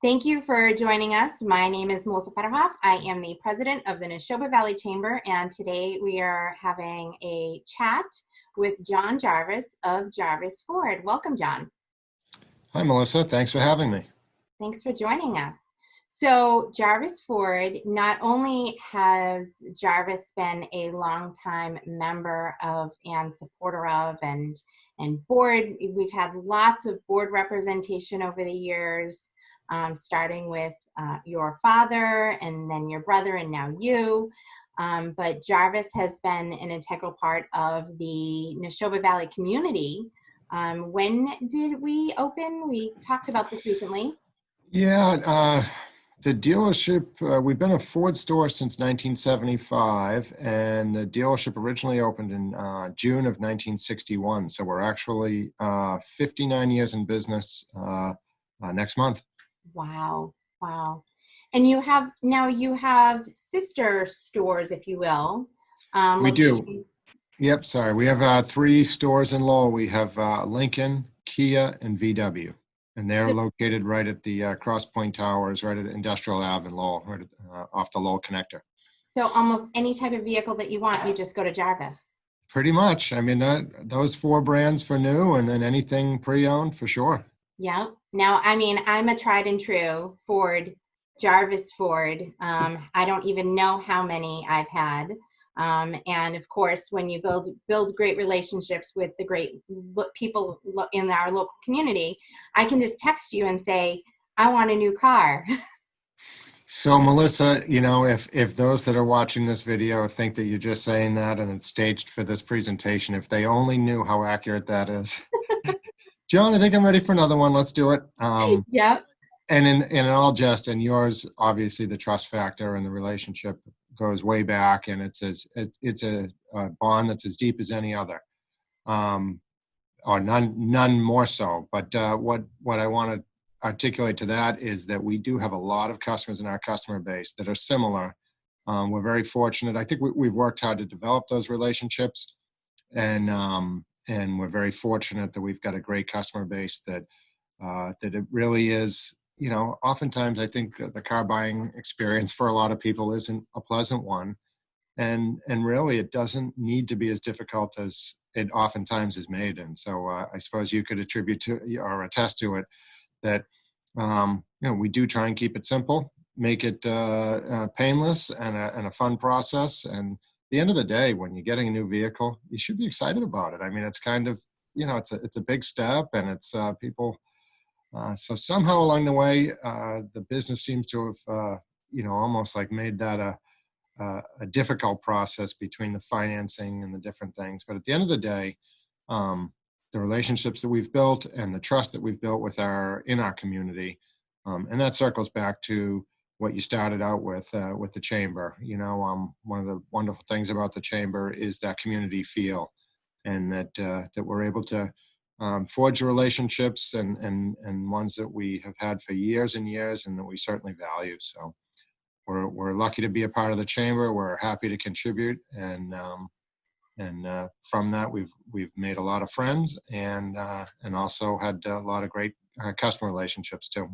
Thank you for joining us. My name is Melissa Fetterhoff. I am the president of the Nashoba Valley Chamber, and today we are having a chat with John Gervais of Gervais Ford. Welcome, John. Hi, Melissa. Thanks for having me. Thanks for joining us. So Gervais Ford, not only has Gervais been a longtime member of and supporter of and board, we've had lots of board representation over the years, starting with your father and then your brother and now you. But Gervais has been an integral part of the Nashoba Valley community. When did we open? We talked about this recently. Yeah, the dealership, we've been a Ford store since 1975, and the dealership originally opened in June of 1961. So we're actually 59 years in business next month. Wow. Wow. And you have sister stores, if you will. We do. Locations. Yep, sorry. We have three stores in Lowell. We have Lincoln, Kia, and VW. And they're located right at the Cross Point Towers, right at Industrial Ave in Lowell, right off the Lowell connector. So almost any type of vehicle that you want, you just go to Gervais. Pretty much. I mean, those four brands for new, and then anything pre-owned for sure. Yeah. Now, I mean, I'm a tried and true Ford, Gervais Ford. I don't even know how many I've had. And of course, when you build great relationships with the great people in our local community, I can just text you and say, I want a new car. So, Melissa, if those that are watching this video think that you're just saying that and it's staged for this presentation, if they only knew how accurate that is. John, I think I'm ready for another one. Let's do it. Yep. And in all jest, and yours, obviously, the trust factor and the relationship goes way back, and it's a bond that's as deep as any other, or none more so. But what I want to articulate to that is that we do have a lot of customers in our customer base that are similar. We're very fortunate. I think we've worked hard to develop those relationships, and we're very fortunate that we've got a great customer base that it really is. Oftentimes I think the car buying experience for a lot of people isn't a pleasant one. And really it doesn't need to be as difficult as it oftentimes is made. And so I suppose you could attribute to or attest to it that, we do try and keep it simple, make it painless and a fun process. And at the end of the day, when you're getting a new vehicle, you should be excited about it. I mean, it's kind of, it's a big step, and it's people. So somehow along the way, the business seems to have, almost like made that a difficult process between the financing and the different things. But at the end of the day, the relationships that we've built and the trust that we've built in our community, and that circles back to what you started out with the chamber. One of the wonderful things about the chamber is that community feel, and that we're able to forge relationships and ones that we have had for years and years, and that we certainly value. So we're lucky to be a part of the chamber. We're happy to contribute, and from that we've made a lot of friends, and also had a lot of great customer relationships too.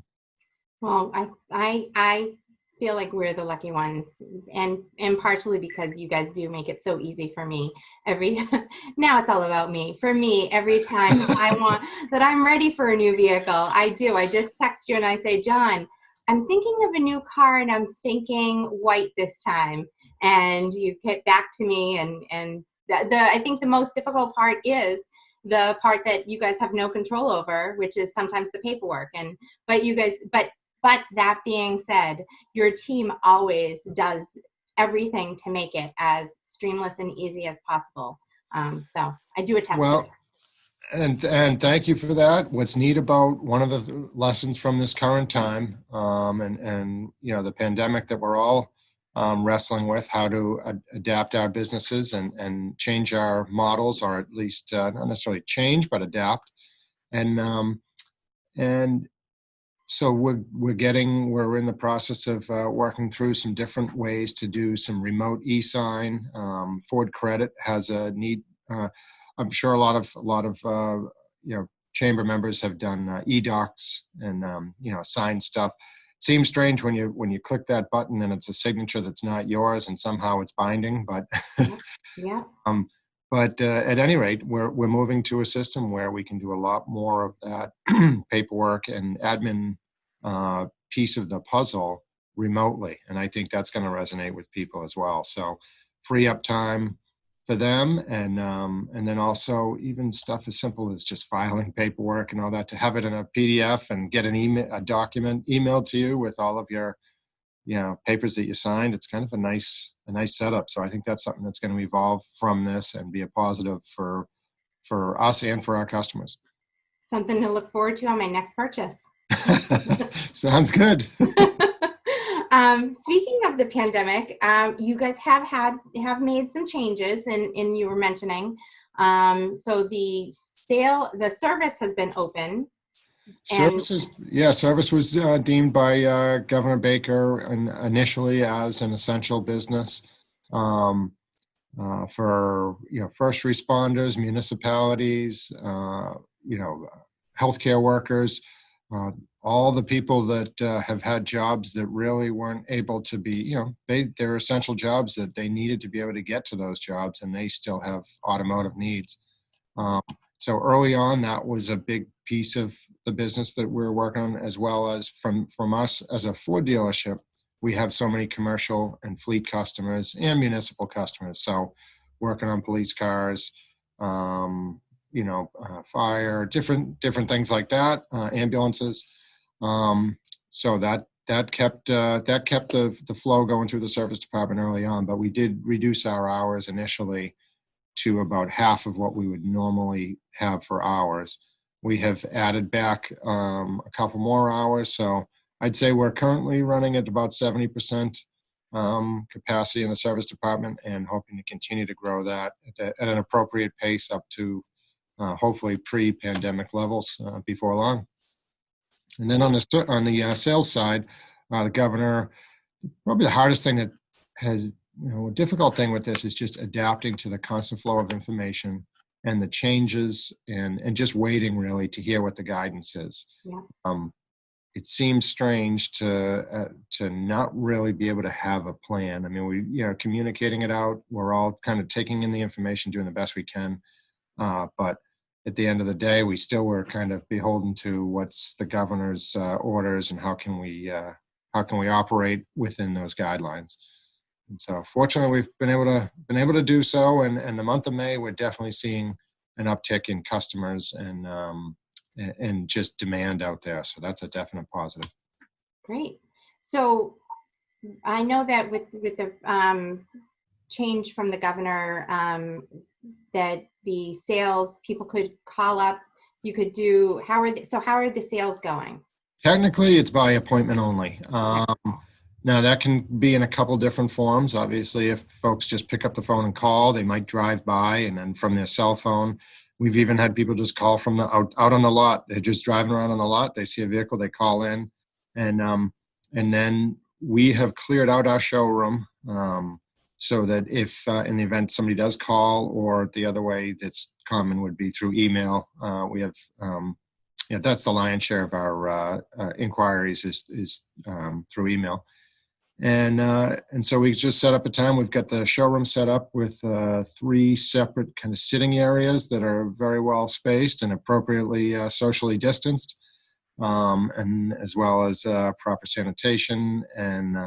Well, I feel like we're the lucky ones, and partially because you guys do make it so easy for me. Now it's all about me. For me, every time I want that I'm ready for a new vehicle, I just text you and I say, John, I'm thinking of a new car and I'm thinking white this time. And you get back to me, and I think the most difficult part is the part that you guys have no control over, which is sometimes the paperwork. But that being said, your team always does everything to make it as streamless and easy as possible. So I do attest to it. And thank you for that. What's neat about one of the lessons from this current time, and the pandemic that we're all wrestling with, how to adapt our businesses and change our models, or at least not necessarily change, but adapt. And so we're in the process of working through some different ways to do some remote e-sign. Ford Credit has a neat. I'm sure a lot of chamber members have done e-docs and signed stuff. It seems strange when you click that button and it's a signature that's not yours and somehow it's binding, but Yeah. But at any rate, we're moving to a system where we can do a lot more of that paperwork and admin piece of the puzzle remotely, and I think that's going to resonate with people as well. So, free up time for them, and then also even stuff as simple as just filing paperwork and all that, to have it in a PDF and get a document emailed to you with all of your papers that you signed. It's kind of a nice setup. So I think that's something that's going to evolve from this and be a positive for us and for our customers. Something to look forward to on my next purchase. Sounds good. Speaking of the pandemic, you guys have made some changes, and you were mentioning, so the service has been open. Service was deemed by Governor Baker initially as an essential business for first responders, municipalities, healthcare workers, all the people that have had jobs that really weren't able to be, they're essential jobs that they needed to be able to get to those jobs, and they still have automotive needs. So early on, that was a big piece of the business that we're working on, as well as from us as a Ford dealership. We have so many commercial and fleet customers and municipal customers. So working on police cars, fire, different things like that, ambulances. So that kept the flow going through the service department early on. But we did reduce our hours initially to about half of what we would normally have for hours. We have added back a couple more hours. So I'd say we're currently running at about 70% capacity in the service department, and hoping to continue to grow that at an appropriate pace up to hopefully pre-pandemic levels before long. And then on the sales side, the governor, probably the hardest thing that has, a difficult thing with this is just adapting to the constant flow of information and the changes, and just waiting really to hear what the guidance is. Yeah. It seems strange to not really be able to have a plan. I mean, we communicating it out. We're all kind of taking in the information, doing the best we can, but at the end of the day, we still were kind of beholden to what's the governor's orders, and how can we operate within those guidelines. And so fortunately, we've been able to do so. And the month of May, we're definitely seeing an uptick in customers and just demand out there. So that's a definite positive. Great. So I know that with the change from the governor, that the sales people could call up, you could do, how are the sales going? Technically, it's by appointment only. Now, that can be in a couple different forms. Obviously, if folks just pick up the phone and call, they might drive by, and then from their cell phone. We've even had people just call from out on the lot. They're just driving around on the lot. They see a vehicle, they call in, and then we have cleared out our showroom so that if in the event somebody does call, or the other way that's common would be through email. We have that's the lion's share of our inquiries is through email. And so we just set up a time. We've got the showroom set up with 3 separate kind of sitting areas that are very well spaced and appropriately socially distanced, and as well as proper sanitation and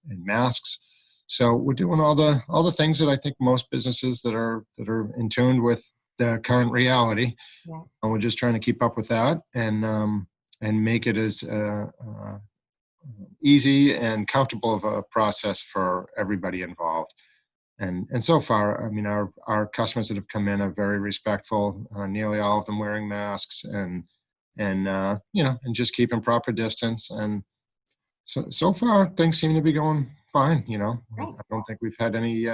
masks. So we're doing all the things that I think most businesses that are in tune with the current reality. Yeah. And we're just trying to keep up with that and make it as easy and comfortable of a process for everybody involved. And so far, I mean, our customers that have come in are very respectful. Nearly all of them wearing masks and just keeping proper distance. And so far, things seem to be going fine. Right. I don't think we've had any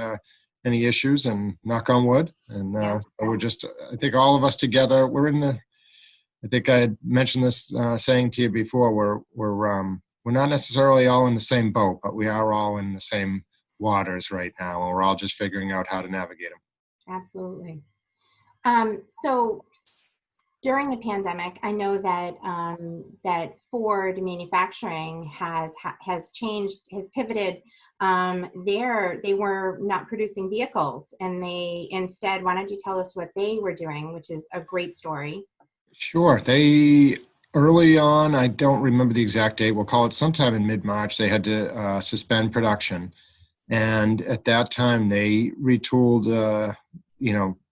issues, and knock on wood. And so we're just, I think all of us together, I think I had mentioned this saying to you before. We're not necessarily all in the same boat, but we are all in the same waters right now, and we're all just figuring out how to navigate them. Absolutely. So during the pandemic, I know that that Ford manufacturing has changed, has pivoted. They were not producing vehicles, and they instead. Why don't you tell us what they were doing, which is a great story. Sure. They early on, I don't remember the exact date. We'll call it sometime in mid-March. They had to suspend production, and at that time they retooled,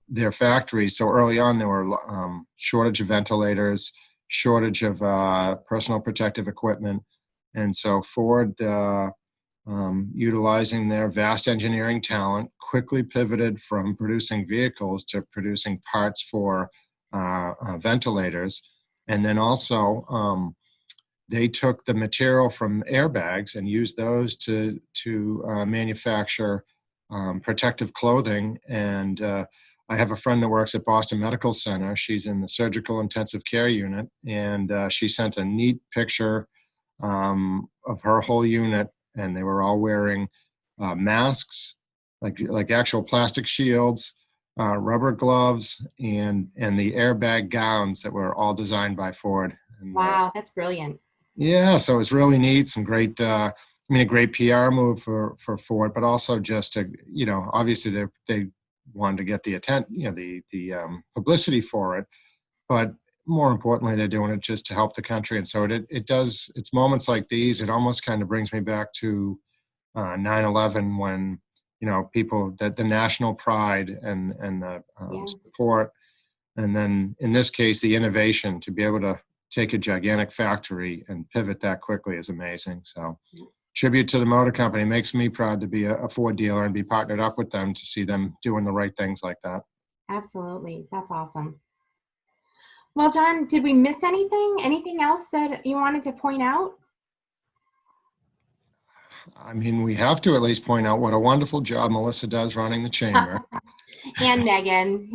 their factories. So early on, there were shortage of ventilators, shortage of personal protective equipment, and so Ford, utilizing their vast engineering talent, quickly pivoted from producing vehicles to producing parts for ventilators. And then also, they took the material from airbags and used those to manufacture protective clothing. And I have a friend that works at Boston Medical Center. She's in the surgical intensive care unit, and she sent a neat picture of her whole unit, and they were all wearing masks, like actual plastic shields, rubber gloves, and the airbag gowns that were all designed by Ford. And, Wow, that's brilliant. yeah, so it was really neat. Some great, a great PR move for Ford, but also just to, obviously they wanted to get the publicity for it, but more importantly, they're doing it just to help the country. And so it does. It's moments like these. It almost kind of brings me back to 9/11, when people, that the national pride and the support, and then in this case the innovation to be able to take a gigantic factory and pivot that quickly is amazing. So tribute to the motor company. Makes me proud to be a Ford dealer and be partnered up with them to see them doing the right things like that. Absolutely, that's awesome. Well, John, did we miss anything? Anything else that you wanted to point out? I mean, we have to at least point out what a wonderful job Melissa does running the chamber. And Megan.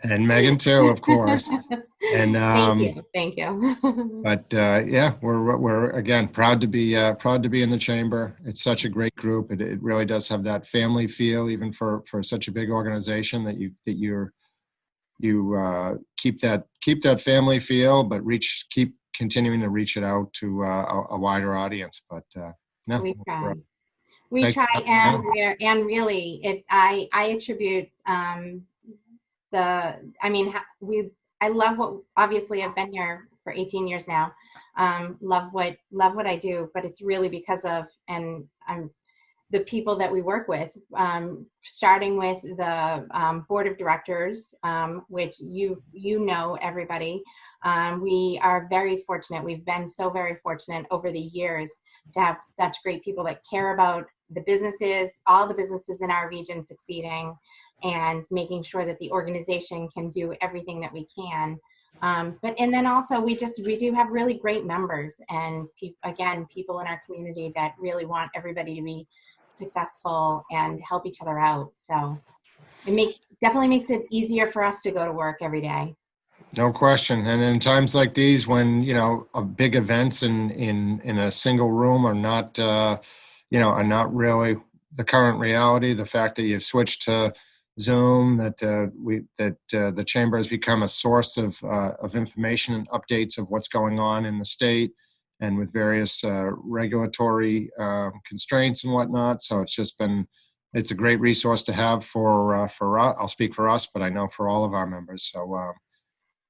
and Megan too, of course. And thank you. But yeah, we're again proud to be in the chamber. It's such a great group. It really does have that family feel, even for such a big organization, that you keep that family feel, but keep continuing to reach it out to a wider audience. But no, we try, and really, I attribute I love what, obviously I've been here for 18 years now. Love what I do, but it's really because of, and the people that we work with, starting with the board of directors, which everybody. We are very fortunate. We've been so very fortunate over the years to have such great people that care about the businesses, all the businesses in our region succeeding, and making sure that the organization can do everything that we can. And then also we do have really great members, and people in our community that really want everybody to be successful and help each other out. So it definitely makes it easier for us to go to work every day. No question. And in times like these, when big events in a single room are not really the current reality, the fact that you've switched to Zoom, that the chamber has become a source of information and updates of what's going on in the state, and with various regulatory constraints and whatnot. So it's a great resource to have for us. I'll speak for us, but I know for all of our members. So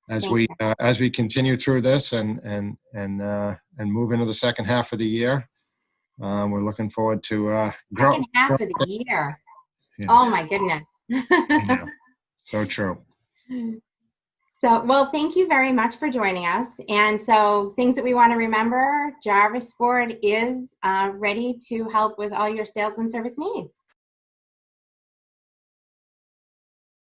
as we continue through this and move into the second half of the year, we're looking forward to second half of the year. Yeah. Oh my goodness. So true. So, well, thank you very much for joining us. And so, things that we want to remember: Gervais Ford is ready to help with all your sales and service needs.